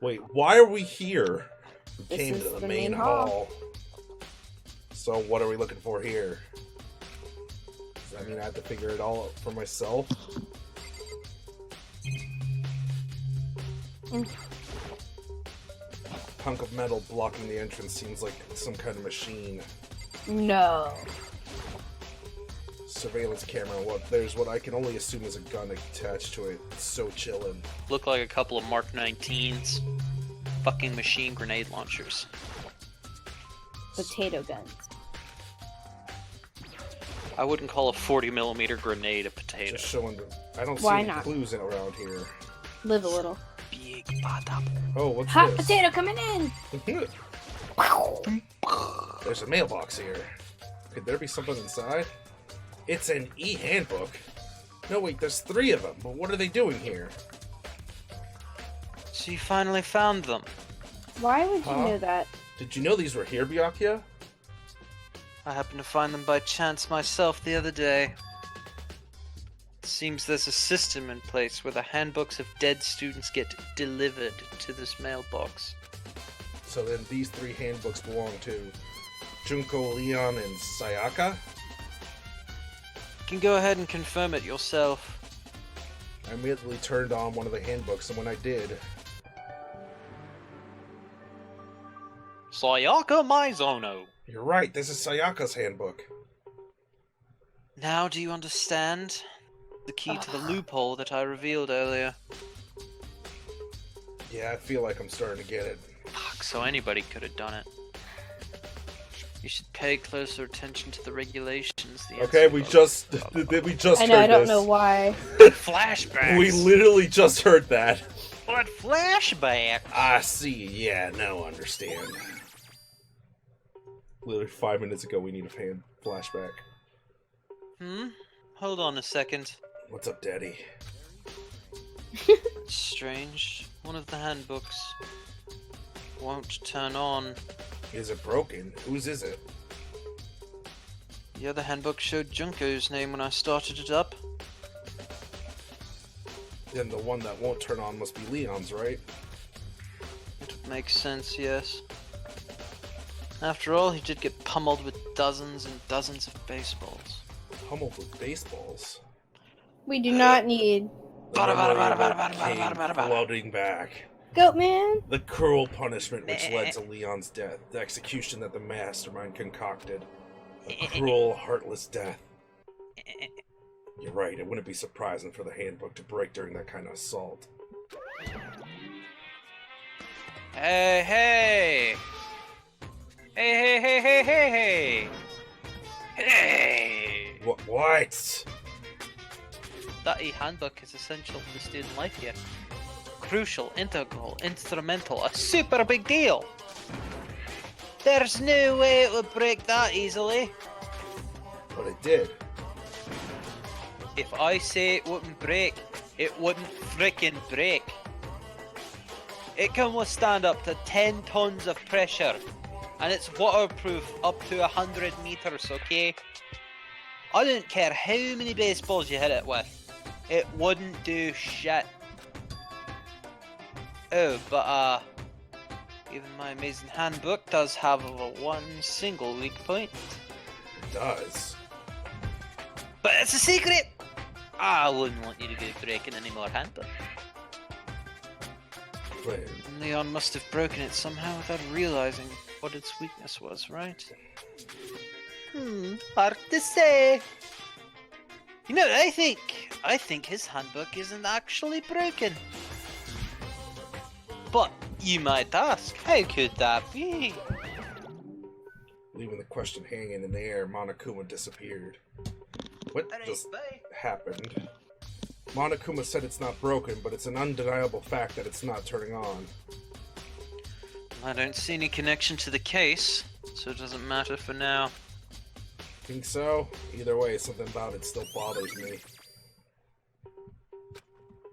Wait, why are we here? We This came is to the the main main hall. hall. So what are we looking for here? Does that mean I have to figure it all out for myself? Hunk of metal blocking the entrance seems like some kind of machine. No. Surveillance camera. There's what I can only assume is a gun attached to it. It's so chillin'. Look like a couple of Mark 19s. Fucking machine grenade launchers. Potato guns. I wouldn't call a 40mm grenade a potato. Just showing the. I don't see Why any not? clues around here. Live a little. Big bad apple. Oh, what's Hot this? potato coming in! There's a mailbox here. Could there be something inside? It's an e-handbook. No, wait, there's 3 of them. But what are they doing here? So you finally found them. Why would you Huh? know that? Did you know these were here, Byakuya? I happened to find them by chance myself the other day. It seems there's a system in place where the handbooks of dead students get delivered to this mailbox. So then these 3 handbooks belong to Junko, Leon, and Sayaka? You can go ahead and confirm it yourself. I immediately turned on one of the handbooks, and when I did, Sayaka Maizono. you're right, this is Sayaka's handbook. Now do you understand? The key to the loophole that I revealed earlier. Yeah, I feel like I'm starting to get it. Fuck, so anybody could have done it. You should pay closer attention to the regulations. Okay, we just I know, heard I don't this. know why. Flashbacks. We literally just heard that. What flashback? I see. Yeah, now understand. Literally 5 minutes ago, we need a fan flashback. Hold on a second. What's up, Daddy? It's strange. One of the handbooks won't turn on. Is it broken? Whose is it? The other handbook showed Junko's name when I started it up. Then the one that won't turn on must be Leon's, right? It would make sense, yes. After all, he did get pummeled with dozens and dozens of baseballs. Pummeled with baseballs. We do not need The memory came flooding back. Goat Man. The cruel punishment which led to Leon's death. The execution that the mastermind concocted. A cruel, heartless death. You're right, it wouldn't be surprising for the handbook to break during that kind of assault. Hey, hey! Hey, hey, hey, hey, hey, hey! Hey! What? That e-handbook is essential to the student life here. Crucial, integral, instrumental, a super big deal! There's no way it would break that easily. But it did. If I say it wouldn't break, it wouldn't frickin' break. It can withstand up to 10 tons of pressure, and it's waterproof up to 100 meters, okay? I don't care how many baseballs you hit it with, it wouldn't do shit. Oh, but even my amazing handbook does have one single weak point. It does. But it's a secret! I wouldn't want you to go breaking any more handbook. Wait, Leon must have broken it somehow without realizing what its weakness was, right? Hard to say. You know what I think? I think his handbook isn't actually broken. But you might ask, how could that be? leaving the question hanging in the air, Monokuma disappeared. What just happened? Monokuma said it's not broken, but it's an undeniable fact that it's not turning on. I don't see any connection to the case, so it doesn't matter for now. Think so? Either way, something about it still bothers me.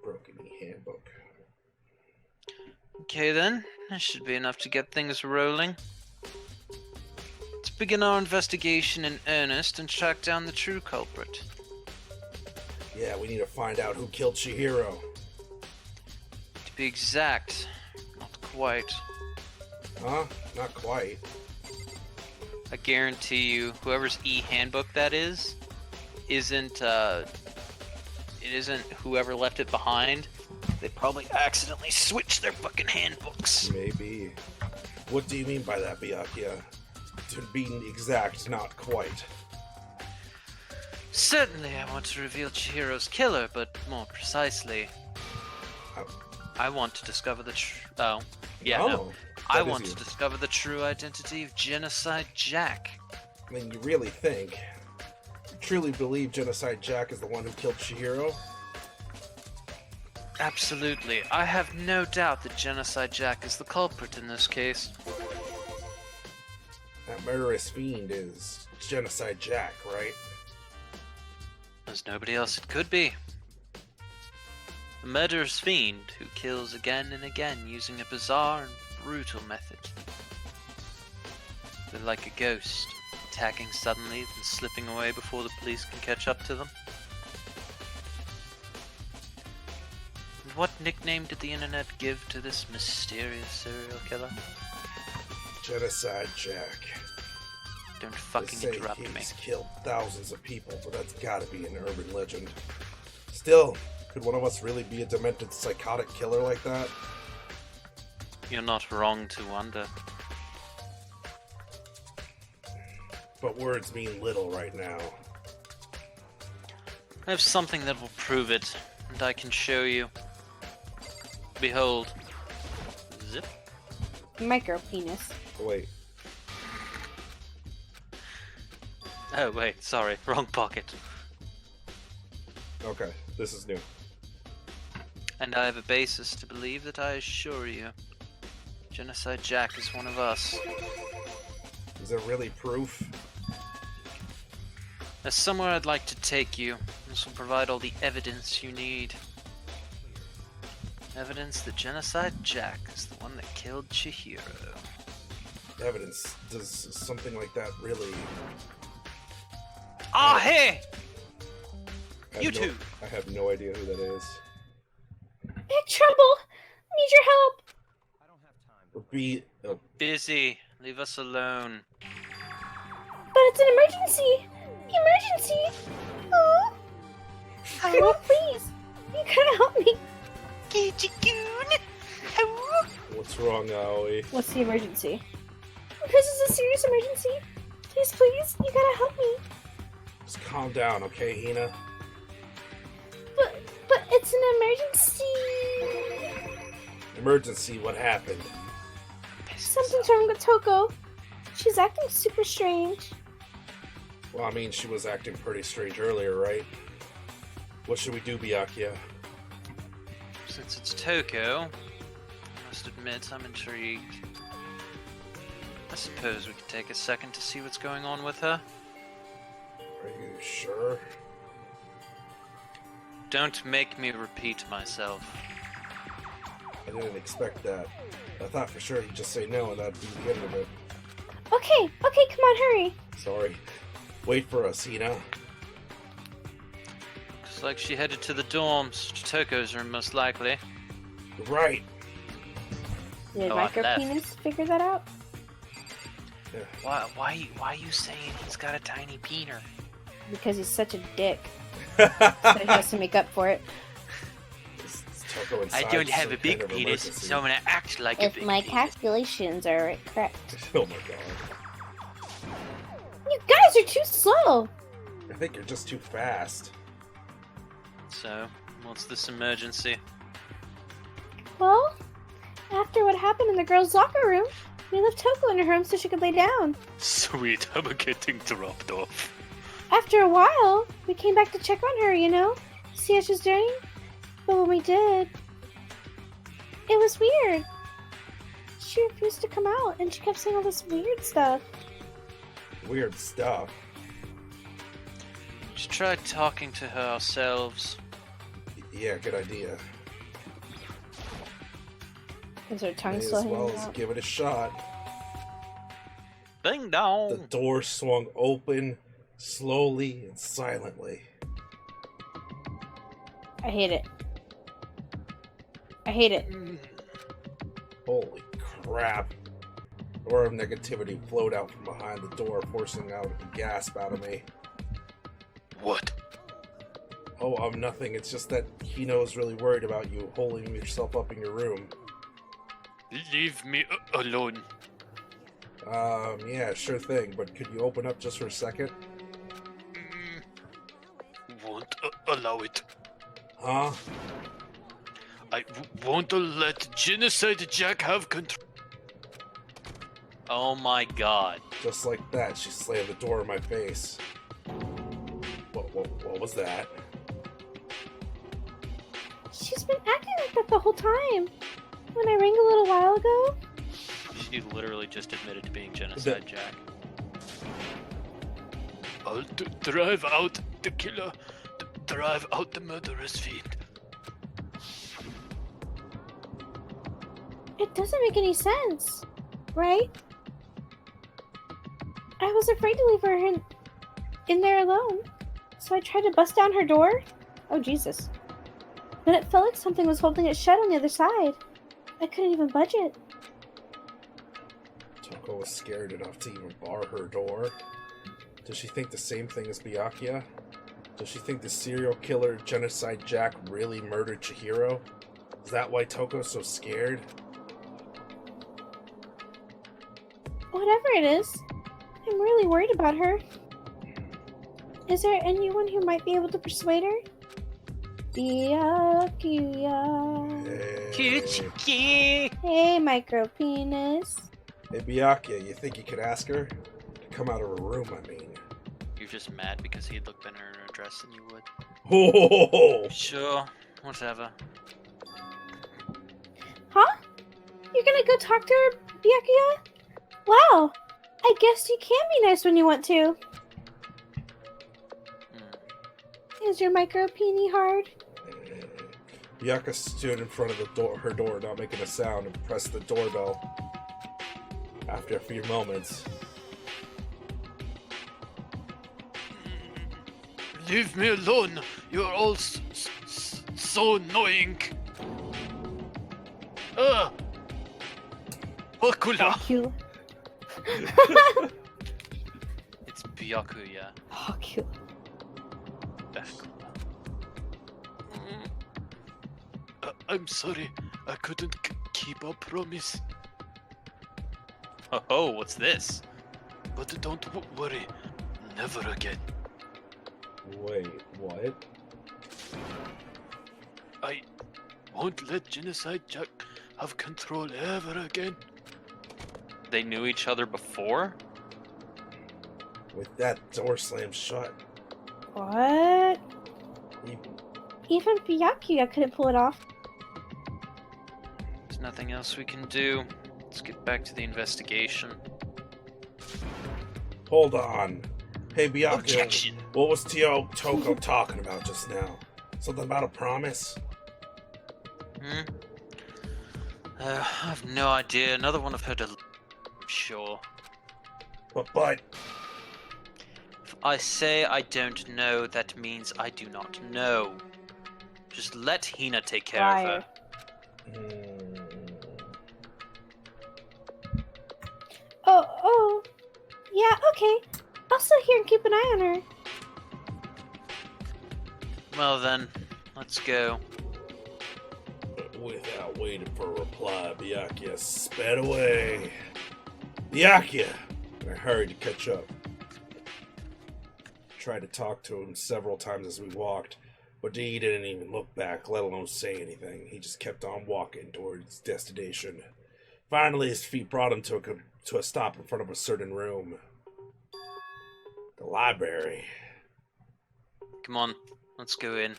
Broken e-handbook. Okay then, that should be enough to get things rolling. Let's begin our investigation in earnest and track down the true culprit. Yeah, we need to find out who killed Chihiro. To be exact, not quite. Huh? Not quite. I guarantee you, whoever's e-handbook that is, isn't, it isn't whoever left it behind. They probably accidentally switched their fucking handbooks. Maybe. What do you mean by that, Byakuya? To be exact, not quite. Certainly, I want to reveal Chihiro's killer, but more precisely, I want to discover the I that want is to you. discover the true identity of Genocide Jack. I mean, you really think? You truly believe Genocide Jack is the one who killed Chihiro? Absolutely. I have no doubt that Genocide Jack is the culprit in this case. That murderous fiend is Genocide Jack, right? There's nobody else it could be. A murderous fiend who kills again and again using a bizarre and brutal method. They're like a ghost, attacking suddenly and slipping away before the police can catch up to them. And what nickname did the internet give to this mysterious serial killer? Genocide Jack. Don't They fucking say interrupt me. he's killed thousands of people, but that's gotta be an urban legend. Still, could one of us really be a demented psychotic killer like that? You're not wrong to wonder. But words mean little right now. I have something that will prove it, and I can show you. Behold. Zip. Micro penis. Wait, Oh wait, sorry, wrong pocket. okay, this is new. And I have a basis to believe that I assure you, Genocide Jack is one of us. Is there really proof? There's somewhere I'd like to take you. This will provide all the evidence you need. Evidence that Genocide Jack is the one that killed Chihiro. Evidence. Does something like that really... Ah, hey! I have You no- two! I have no idea who that is. Big trouble! Need your help! Busy. Leave us alone. But it's an emergency! Emergency! Oh! Girl, please! You gotta help me! What's wrong, Aoi? What's the emergency? This is a serious emergency. Please, you gotta help me. Just calm down, okay, Hina? But it's an emergency. Emergency, what happened? Something's wrong with Toko. She's acting super strange. Well, I mean, she was acting pretty strange earlier, right? What should we do, Byakuya? Since it's Toko, I must admit I'm intrigued. I suppose we could take a second to see what's going on with her. Are you sure? Don't make me repeat myself. I didn't expect that. I thought for sure you'd just say no and that'd be the end of it. Okay, come on, hurry. Sorry. Wait for us, Hina. Looks like she headed to the dorms, to Toko's room most likely. You're right. Did Oh, I Micro left. Penis figure that out? Why are you saying he's got a tiny peener? Because he's such a dick. So he has to make up for it. Is Toko inside I don't some have a big kind of penis, emergency? so I'm gonna act like a If big my penis. calculations are correct. Oh my god. You guys are too slow. I think you're just too fast. So, what's this emergency? Well, after what happened in the girls' locker room, we left Toko in her room so she could lay down. Sweet, I'm getting dropped off. After a while, we came back to check on her, see how she's doing. But when we did, it was weird. She refused to come out, and she kept saying all this weird stuff. Weird stuff. We should try talking to her ourselves. Yeah, good idea. Is her tongue May still as well hanging as out? give it a shot. Ding The dong! door swung open, slowly and silently. I hate it. I hate it. Holy crap. The aura of negativity flowed out from behind the door, forcing out a gasp out of me. What? Oh, nothing. It's just that Hino's really worried about you holding yourself up in your room. Leave me alone. Yeah, sure thing, but could you open up just for a second? Won't allow it. Huh? I won't let Genocide Jack have control. Oh my god. Just like that, she slammed the door in my face. What was that? She's been acting like that the whole time. When I rang a little while ago, She literally just admitted to being Genocide Jack. I'll drive out the killer. Drive out the murderous fiend. it doesn't make any sense, right? I was afraid to leave her in there alone, so I tried to bust down her door. Oh, Jesus. But it felt like something was holding it shut on the other side. I couldn't even budge it. Toko was scared enough to even bar her door. Does she think the same thing as Byakuya? Does she think the serial killer Genocide Jack really murdered Chihiro? Is that why Toko's so scared? Whatever it is, I'm really worried about her. Is there anyone who might be able to persuade her? Byakuya. Kuchiki! Hey, micro penis. Hey Byakuya, you think you could ask her? To come out of her room, I mean. You're just mad because he'd look better in her dress than you would. Oh! Sure, whatever. Huh? You're gonna go talk to her, Byakuya? Wow, I guess you can be nice when you want to. Is your micro peenie hard? Byakuya stood in front of her door, not making a sound, and pressed the doorbell. After a few moments, Leave me alone. You're all so annoying. Byakuya. You. It's Byakuya. Byakuya. I'm sorry. I couldn't keep a promise. Oh, what's this? But don't worry. Never again. wait, what? I won't let Genocide Jack have control ever again. They knew each other before? With that door slammed shut, What? he Even Byakuya couldn't pull it off. There's nothing else we can do. Let's get back to the investigation. Hold on. Hey Byakuya, Objection! what was Toko talking about just now? Something about a promise? I have no idea. Another one I've heard I'm sure. But If I say I don't know, that means I do not know. Just let Hina take care of her. Oh. Yeah, okay. I'll sit here and keep an eye on her. Well then, let's go. without waiting for a reply, Byakuya sped away. Byakuya! I hurried to catch up. Tried to talk to him several times as we walked, but he didn't even look back, let alone say anything. He just kept on walking towards his destination. Finally, his feet brought him to a stop in front of a certain room. The library. Come on, let's go in.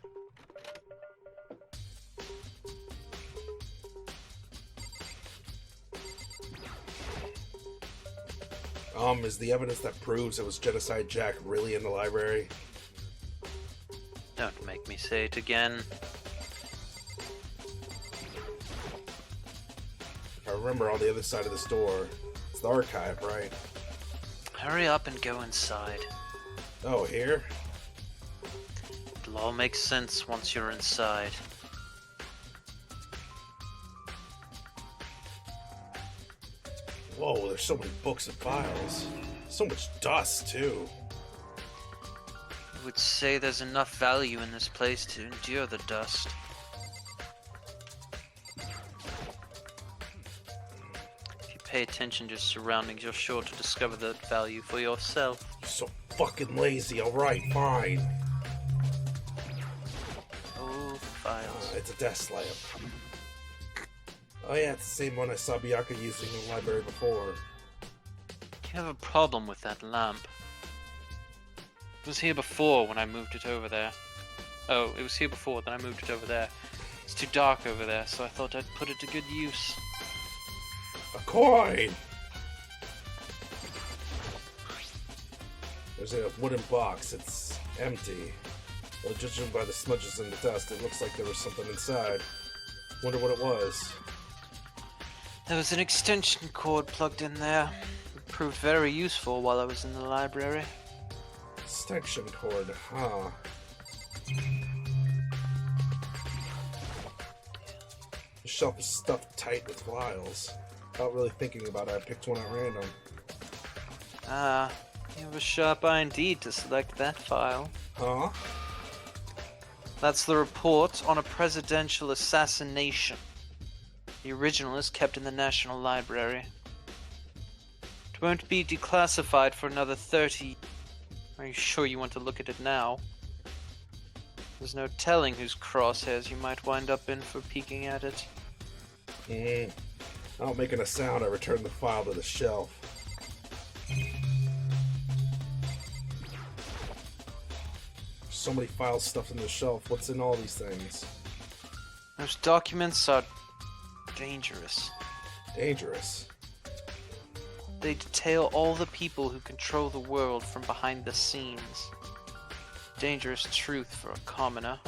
Is the evidence that proves it was Genocide Jack really in the library? Don't make me say it again. If I remember, on the other side of this door, it's the archive, right? Hurry up and go inside. Oh, here? It'll all make sense once you're inside. Whoa, there's so many books and files. So much dust, too. I would say there's enough value in this place to endure the dust. If you pay attention to your surroundings, you're sure to discover the value for yourself. You're so fucking lazy. Alright, fine. Oh, files. It's a desk lamp. Oh yeah, it's the same one I saw Byakuya using in the library before. You have a problem with that lamp. It was here before when I moved it over there. Oh, it was here before, then I moved it over there. It's too dark over there, so I thought I'd put it to good use. A coin! There's a wooden box. It's empty. Well, judging by the smudges in the dust, it looks like there was something inside. Wonder what it was. There was an extension cord plugged in there. It proved very useful while I was in the library. Extension cord, huh? The shelf is stuffed tight with files. Without really thinking about it, I picked one at random. Ah, you have a sharp eye indeed to select that file. Huh? That's the report on a presidential assassination. The original is kept in the National Library. It won't be declassified for another 30. Are you sure you want to look at it now? There's no telling whose crosshairs you might wind up in for peeking at it. Not making a sound, I returned the file to the shelf. So many files stuffed in the shelf. What's in all these things? Those documents are dangerous. Dangerous. They detail all the people who control the world from behind the scenes. Dangerous truth for a commoner.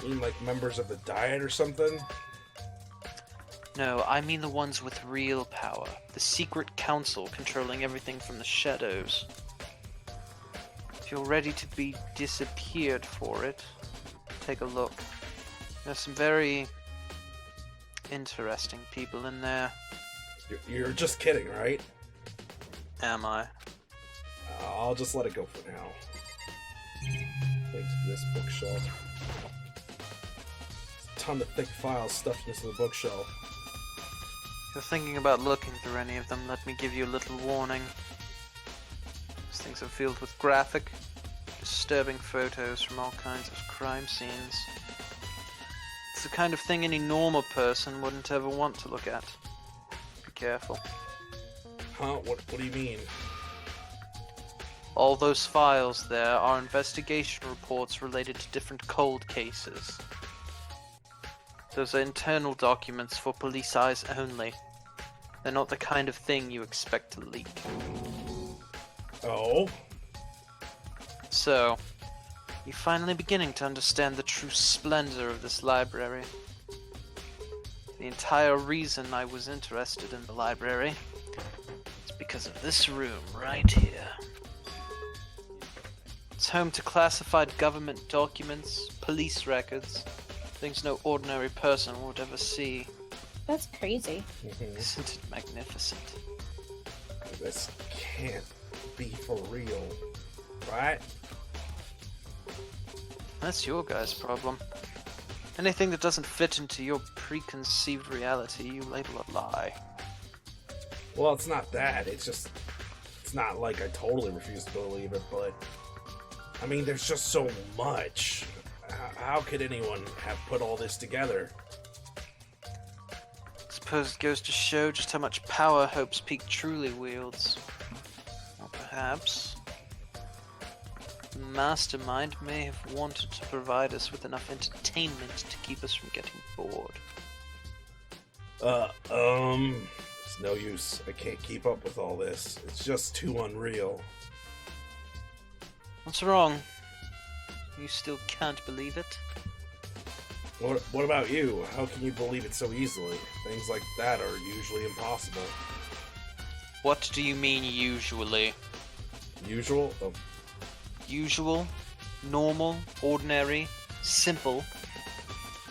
You mean like members of the Diet or something? No, I mean the ones with real power. The secret council controlling everything from the shadows. If you're ready to be disappeared for it, take a look. There's some very interesting people in there. You're just kidding, right? Am I? I'll just let it go for now. Thanks to this bookshelf. There's a ton of thick files stuffed into the bookshelf. If you're thinking about looking through any of them, let me give you a little warning. These things are filled with graphic, disturbing photos from all kinds of crime scenes. It's the kind of thing any normal person wouldn't ever want to look at. Be careful. Huh? What do you mean? All those files there are investigation reports related to different cold cases. Those are internal documents for police eyes only. They're not the kind of thing you expect to leak. Oh? So, you're finally beginning to understand the true splendor of this library. The entire reason I was interested in the library is because of this room right here. It's home to classified government documents, police records, things no ordinary person would ever see. That's crazy. Isn't it magnificent? This can't be for real, right? That's your guys' problem. Anything that doesn't fit into your preconceived reality, you label a lie. Well, it's not that. It's not like I totally refuse to believe it, but I mean, there's just so much. How could anyone have put all this together? Suppose it goes to show just how much power Hope's Peak truly wields. Or perhaps the mastermind may have wanted to provide us with enough entertainment to keep us from getting bored. It's no use. I can't keep up with all this. It's just too unreal. What's wrong? You still can't believe it? What about you? How can you believe it so easily? Things like that are usually impossible. What do you mean usually? Usual? Oh, Usual, normal, ordinary, simple.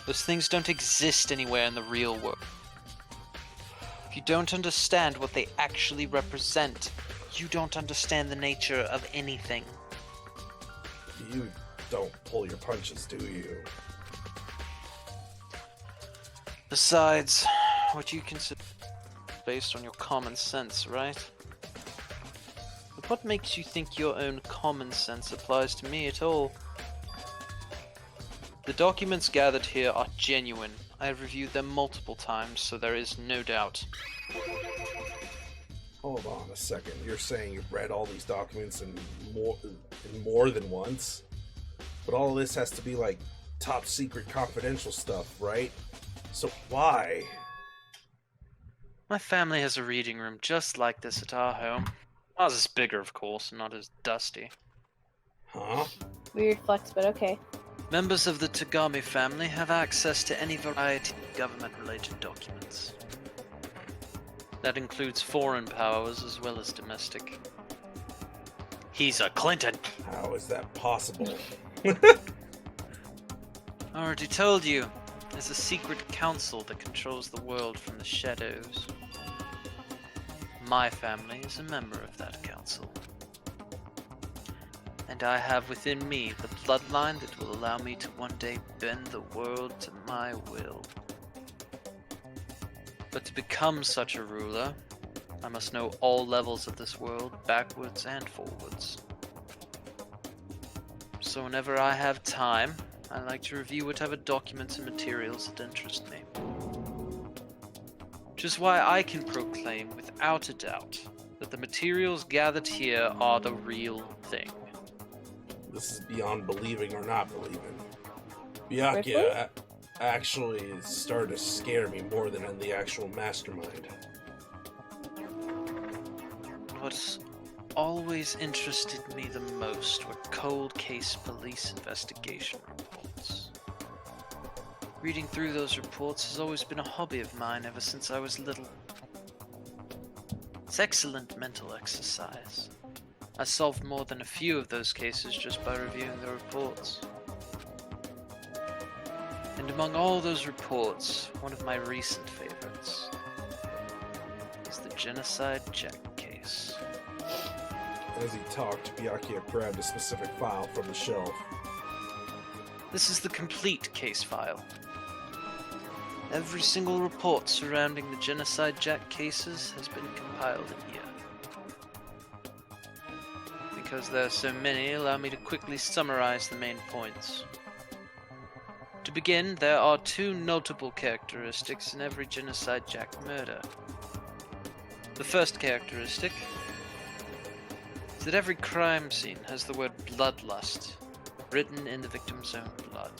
Those things don't exist anywhere in the real world. If you don't understand what they actually represent, you don't understand the nature of anything. You don't pull your punches, do you? Besides, what you consider based on your common sense, right? But what makes you think your own common sense applies to me at all? The documents gathered here are genuine. I have reviewed them multiple times, so there is no doubt. Hold on a second. You're saying you've read all these documents in more than once? But all of this has to be like top secret confidential stuff, right? So why? My family has a reading room just like this at our home. Ours is bigger, of course, and not as dusty. Huh? Weird flex, but okay. Members of the Tagami family have access to any variety of government-related documents. That includes foreign powers as well as domestic. He's a Clinton! How is that possible? I already told you. There's a secret council that controls the world from the shadows. My family is a member of that council. And I have within me the bloodline that will allow me to one day bend the world to my will. But to become such a ruler, I must know all levels of this world, backwards and forwards. So whenever I have time, I like to review whatever documents and materials that interest me. Which is why I can proclaim without a doubt that the materials gathered here are the real thing. This is beyond believing or not believing. Byakuya actually started to scare me more than the actual mastermind. What's always interested me the most were cold case police investigation reports. Reading through those reports has always been a hobby of mine ever since I was little. It's excellent mental exercise. I solved more than a few of those cases just by reviewing the reports. And among all those reports, one of my recent favorites is the Genocide Jack case. As he talked, Byakuya grabbed a specific file from the shelf. This is the complete case file. Every single report surrounding the Genocide Jack cases has been compiled in here. Because there are so many, allow me to quickly summarize the main points. To begin, there are two notable characteristics in every Genocide Jack murder. The first characteristic is that every crime scene has the word bloodlust written in the victim's own blood.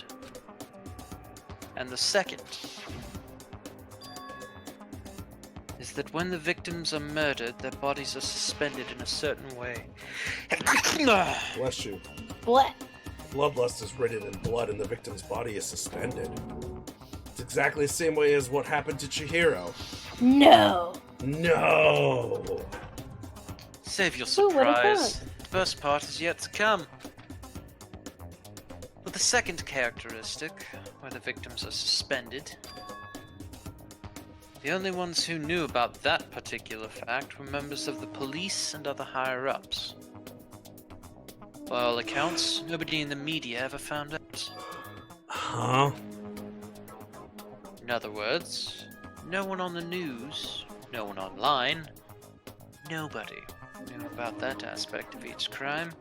And the second is that when the victims are murdered, their bodies are suspended in a certain way. Bless you. What? Bloodlust is written in blood and the victim's body is suspended. It's exactly the same way as what happened to Chihiro. No. No! Save your Who would've surprise. thought? The best part is yet to come. But the second characteristic, where the victims are suspended, the only ones who knew about that particular fact were members of the police and other higher-ups. By all accounts, nobody in the media ever found out. Huh? In other words, no one on the news, no one online, nobody knew about that aspect of each crime.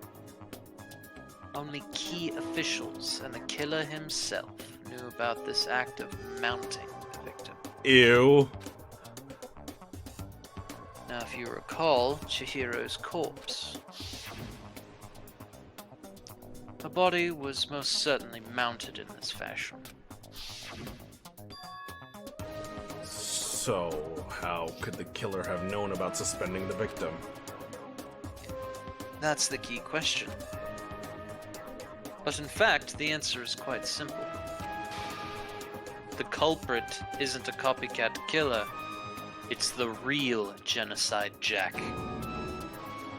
Only key officials and the killer himself knew about this act of mounting the victim. Ew. Now, if you recall Chihiro's corpse, her body was most certainly mounted in this fashion. So, how could the killer have known about suspending the victim? That's the key question. But in fact, the answer is quite simple. The culprit isn't a copycat killer. It's the real Genocide Jack.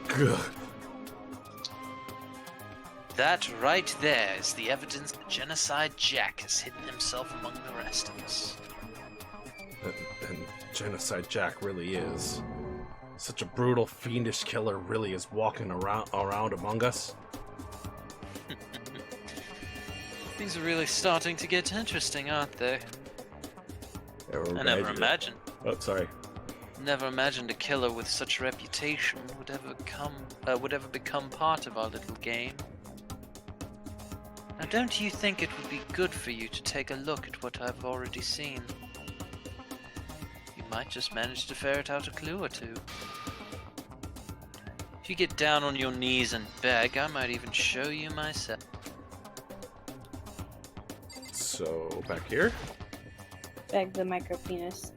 Gah. That right there is the evidence that Genocide Jack has hidden himself among the rest of us. And Genocide Jack really is. Such a brutal, fiendish killer really is walking around among us. Things are really starting to get interesting, aren't they? I never imagined. Oh, sorry. Never imagined a killer with such a reputation would ever become part of our little game. Now, don't you think it would be good for you to take a look at what I've already seen? You might just manage to ferret out a clue or two. If you get down on your knees and beg, I might even show you myself. So, back here? Beg the micro penis.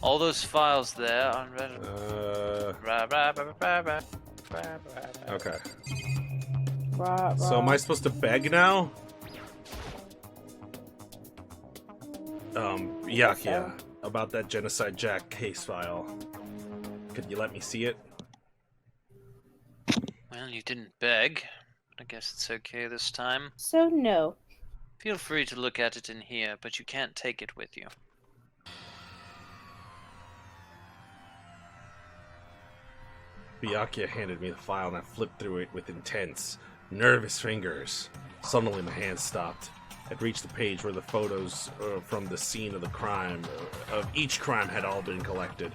All those files there are Okay. Rah, So am rah. I supposed to beg now? Byakuya, about that Genocide Jack case file. Could you let me see it? Well, you didn't beg. I guess it's okay this time. So no. Feel free to look at it in here, but you can't take it with you. Byakuya handed me the file and I flipped through it with intense, nervous fingers. Suddenly my hand stopped. I'd reached the page where the photos from the scene of the crime, of each crime, had all been collected.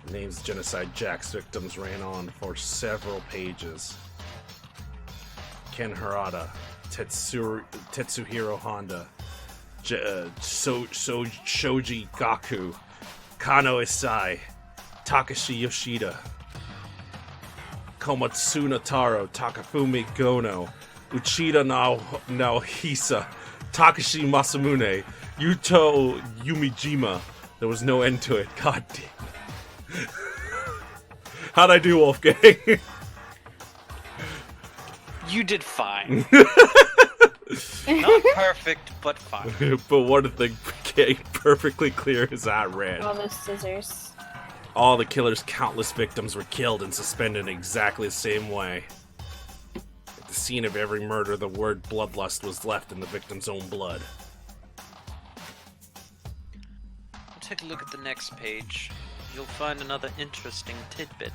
The names of Genocide Jack's victims ran on for several pages. Ken Harada, Tetsuhiro Honda, Shoji Gaku, Kano Isai, Takashi Yoshida, Komatsuna Taro, Takafumi Gono, Uchida Naohisa, Takashi Masamune, Yuto Yumijima. There was no end to it. God damn. How'd I do, Wolfgang? You did fine. Not perfect, but fine. But one thing became perfectly clear as I read. All those scissors. All the killer's countless victims were killed and suspended in exactly the same way. At the scene of every murder, the word bloodlust was left in the victim's own blood. We'll take a look at the next page. You'll find another interesting tidbit.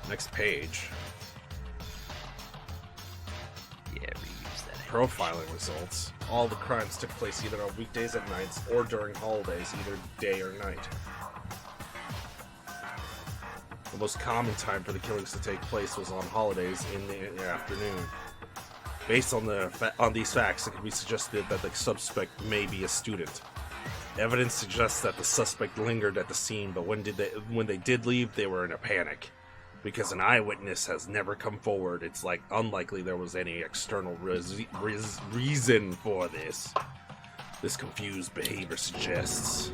Next page. Yeah, reuse that. Profiling results. All the crimes took place either on weekdays at nights or during holidays, either day or night. The most common time for the killings to take place was on holidays in the afternoon. Based on these facts, it can be suggested that the suspect may be a student. Evidence suggests that the suspect lingered at the scene, but when they did leave, they were in a panic. Because an eyewitness has never come forward, it's unlikely there was any external reason for this. This confused behavior suggests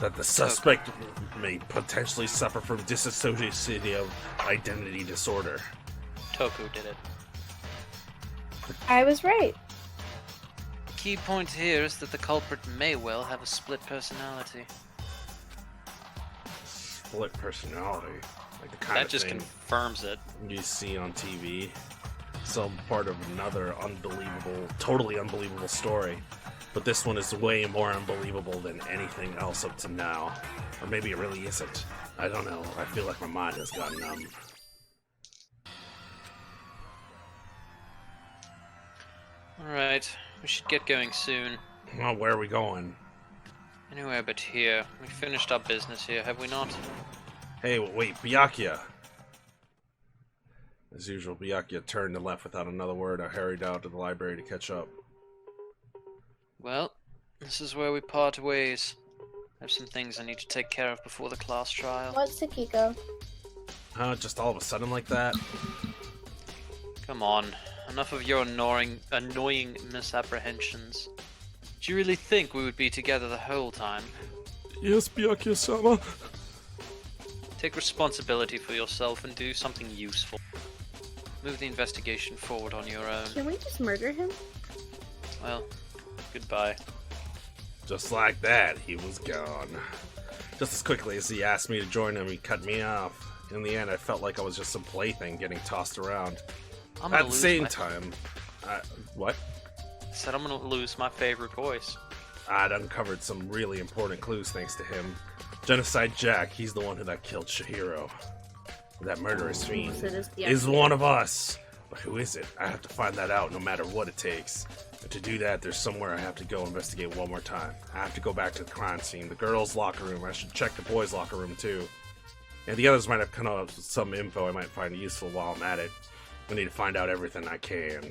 that the suspect may potentially suffer from dissociative identity disorder. Toku did it. I was right. Key point here is that the culprit may well have a split personality. Split personality. Like the kind That of just thing confirms it. you see on TV. Some part of another totally unbelievable story. But this one is way more unbelievable than anything else up to now. Or maybe it really isn't. I don't know. I feel like my mind has gone numb. Alright, we should get going soon. Well, where are we going? Anywhere but here. We finished our business here, have we not? Hey, wait, Byakuya! As usual, Byakuya turned and left without another word. I hurried out to the library to catch up. Well, this is where we part ways. I have some things I need to take care of before the class trial. What's Sakiko? Just all of a sudden like that? Come on, enough of your annoying misapprehensions. Do you really think we would be together the whole time? Yes, Byakuya-sama. Take responsibility for yourself and do something useful. Move the investigation forward on your own. Can we just murder him? Well, goodbye. Just like that, he was gone. Just as quickly as he asked me to join him, he cut me off. In the end, I felt like I was just some plaything getting tossed around. I'm gonna At the lose same my- time... what? said I'm gonna lose my favorite voice. I'd uncovered some really important clues thanks to him. Genocide Jack, he's the one that killed Shihiro. That murderous fiend So it is the is idea. one of us. But who is it? I have to find that out no matter what it takes. And to do that, there's somewhere I have to go investigate one more time. I have to go back to the crime scene, the girls' locker room. I should check the boys' locker room too. And the others might have come up with some info I might find useful while I'm at it. I need to find out everything I can.